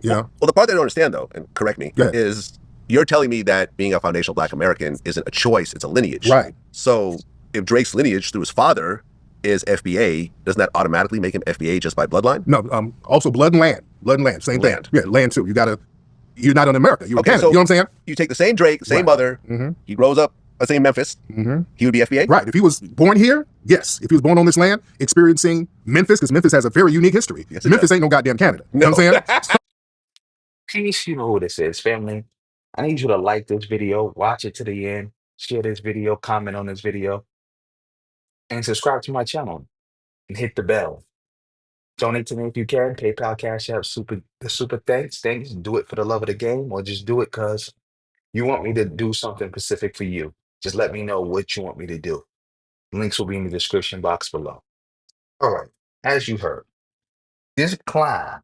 Yeah. Well, the part that I don't understand, though, and correct me, Go ahead. is you're telling me that being a foundational Black American isn't a choice; it's a lineage. Right. So, if Drake's lineage through his father is FBA, doesn't that automatically make him FBA just by bloodline? No. Also, blood and land. Blood and land. Same thing. Land. Yeah. Land too. You're not in America. You're in Okay, Canada. You know so what I'm saying? you take the same Drake, same Right. mother. Mm-hmm. He grows up, let's say in Memphis. Mm-hmm. He would be FBA. Right. If he was born here, yes. If he was born on this land, experiencing Memphis, because Memphis has a very unique history. Yes, it Memphis does. ain't no goddamn Canada. You know No. what I'm saying? Peace, you know who this is, family. I need you to like this video, watch it to the end, share this video, comment on this video, and subscribe to my channel and hit the bell. Donate to me if you can. PayPal, Cash App, super thanks. Thanks. Do it for the love of the game, or just do it because you want me to do something specific for you. Just let me know what you want me to do. Links will be in the description box below. All right. As you heard, this climb,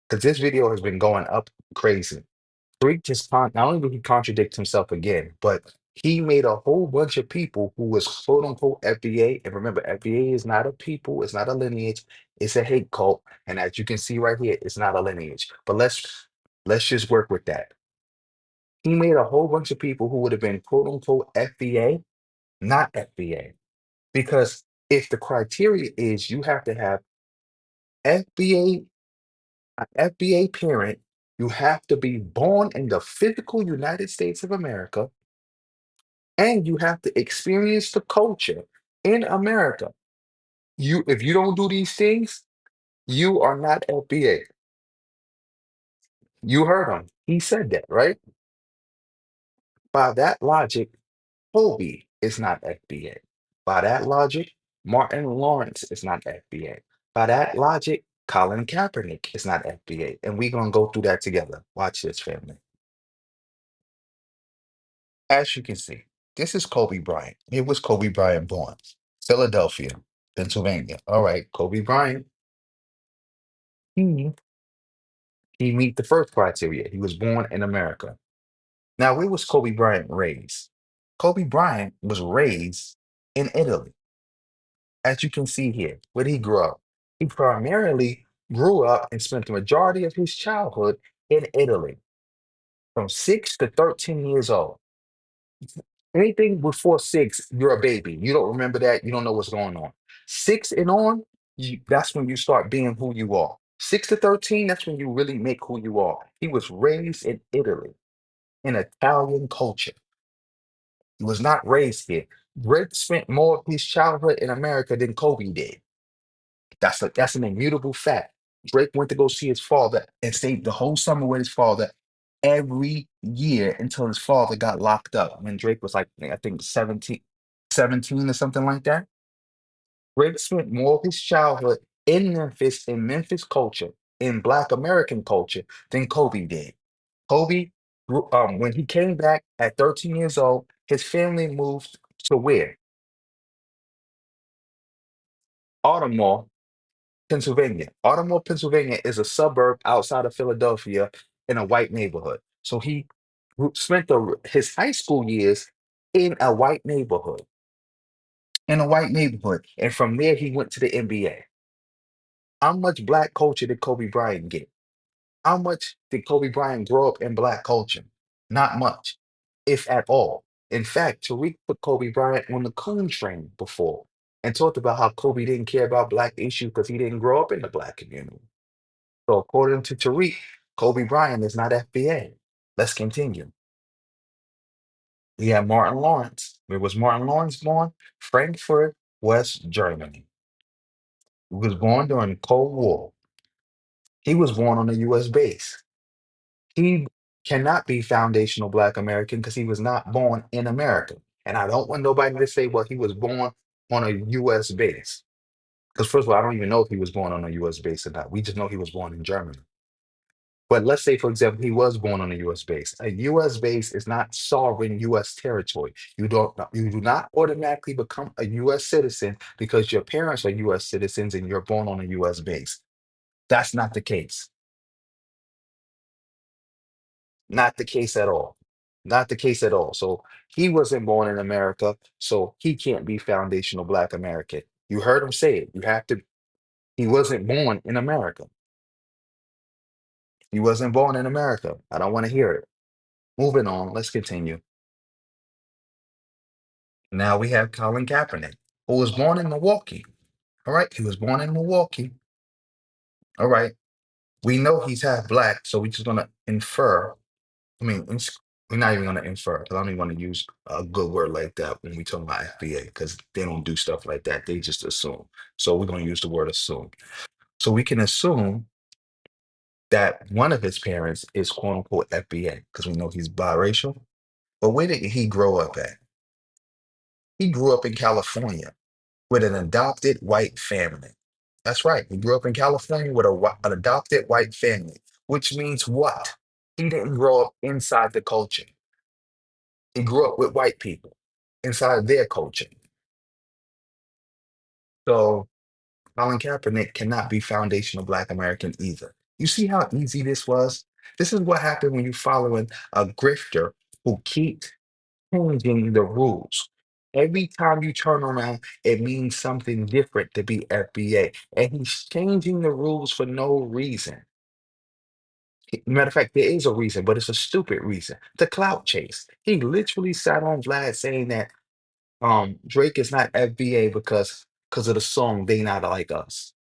because this video has been going up crazy. Tariq just not only did he contradict himself again, but he made a whole bunch of people who was quote unquote FBA. And remember, FBA is not a people, it's not a lineage, it's a hate cult. And as you can see right here, it's not a lineage. But let's just work with that. He made a whole bunch of people who would have been quote unquote FBA, not FBA. Because if the criteria is you have to have FBA, an FBA parent, you have to be born in the physical United States of America, and you have to experience the culture in America. If you don't do these things, you are not FBA. You heard him. He said that, right? By that logic, Kobe is not FBA. By that logic, Martin Lawrence is not FBA. By that logic, Colin Kaepernick is not FBA. And we're gonna go through that together. Watch this, family. As you can see, this is Kobe Bryant. It was Kobe Bryant born. Philadelphia, Pennsylvania. All right, Kobe Bryant. He he meet the first criteria. He was born in America. Now, where was Kobe Bryant raised? Kobe Bryant was raised in Italy. As you can see here, where did he grow up? He primarily grew up and spent the majority of his childhood in Italy, from 6 to 13 years old. Anything before 6, you're a baby. You don't remember that. You don't know what's going on. 6 and on, that's when you start being who you are. 6 to 13, that's when you really make who you are. He was raised in Italy, in Italian culture. He was not raised here. Drake spent more of his childhood in America than Kobe did. That's an immutable fact. Drake went to go see his father and stayed the whole summer with his father every year until his father got locked up when Drake was like, I think 17 or something like that. Drake spent more of his childhood in Memphis culture, in Black American culture, than Kobe did. Kobe, when he came back at 13 years old, his family moved to where? Baltimore, Pennsylvania. Baltimore, Pennsylvania is a suburb outside of Philadelphia in a white neighborhood. So he spent his high school years in a white neighborhood, And from there, he went to the NBA. How much black culture did Kobe Bryant get? How much did Kobe Bryant grow up in black culture? Not much, if at all. In fact, Tariq put Kobe Bryant on the coon train before and talked about how Kobe didn't care about black issues because he didn't grow up in the black community. So according to Tariq, Kobe Bryant is not FBA. Let's continue. We have Martin Lawrence. Where was Martin Lawrence born? Frankfurt, West Germany. He was born during the Cold War. He was born on a US base. He cannot be foundational Black American because he was not born in America. And I don't want nobody to say, well, he was born on a US base. Because first of all, I don't even know if he was born on a US base or not. We just know he was born in Germany. But let's say, for example, he was born on a US base. A US base is not sovereign US territory. You do not automatically become a US citizen because your parents are US citizens and you're born on a US base. That's not the case. Not the case at all. Not the case at all. So he wasn't born in America, so he can't be foundational Black American. You heard him say it. He wasn't born in America. He wasn't born in America. I don't want to hear it. Moving on, let's continue. Now we have Colin Kaepernick, who was born in Milwaukee. All right, he was born in Milwaukee. All right, we know he's half black, so we're just gonna infer. I mean, we're not even gonna infer because I don't even want to use a good word like that when we talk about FBA because they don't do stuff like that. They just assume. So we're gonna use the word assume. So we can assume that one of his parents is quote unquote FBA because we know he's biracial. But where did he grow up at? He grew up in California with an adopted white family. That's right. He grew up in California with an adopted white family, which means what? He didn't grow up inside the culture. He grew up with white people inside their culture. So Colin Kaepernick cannot be foundational Black American either. You see how easy this was? This is what happened when you're following a grifter who keeps changing the rules. Every time you turn around, it means something different to be FBA. And he's changing the rules for no reason. Matter of fact, there is a reason, but it's a stupid reason. The clout chase. He literally sat on Vlad saying that Drake is not FBA because of the song They Not Like Us.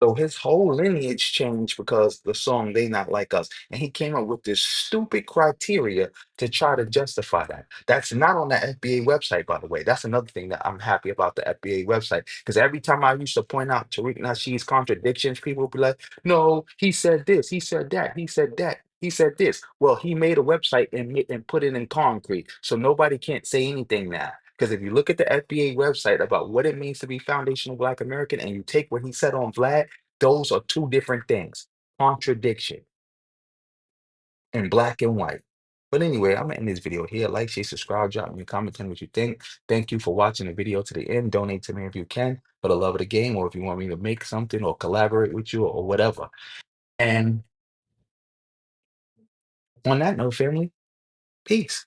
So his whole lineage changed because the song They Not Like Us. And he came up with this stupid criteria to try to justify that. That's not on the FBA website, by the way. That's another thing that I'm happy about the FBA website. Because every time I used to point out Tariq Nasheed's contradictions, people would be like, no, he said this, he said that, he said that. He said this. Well, he made a website and put it in concrete. So nobody can't say anything now. Because if you look at the FBA website about what it means to be foundational Black American and you take what he said on Vlad, those are two different things. Contradiction in black and white. But anyway, I'm gonna end this video here. Like, share, subscribe, drop me a comment, tell me what you think. Thank you for watching the video to the end. Donate to me if you can for the love of the game, or if you want me to make something or collaborate with you or whatever. And on that note, family, peace.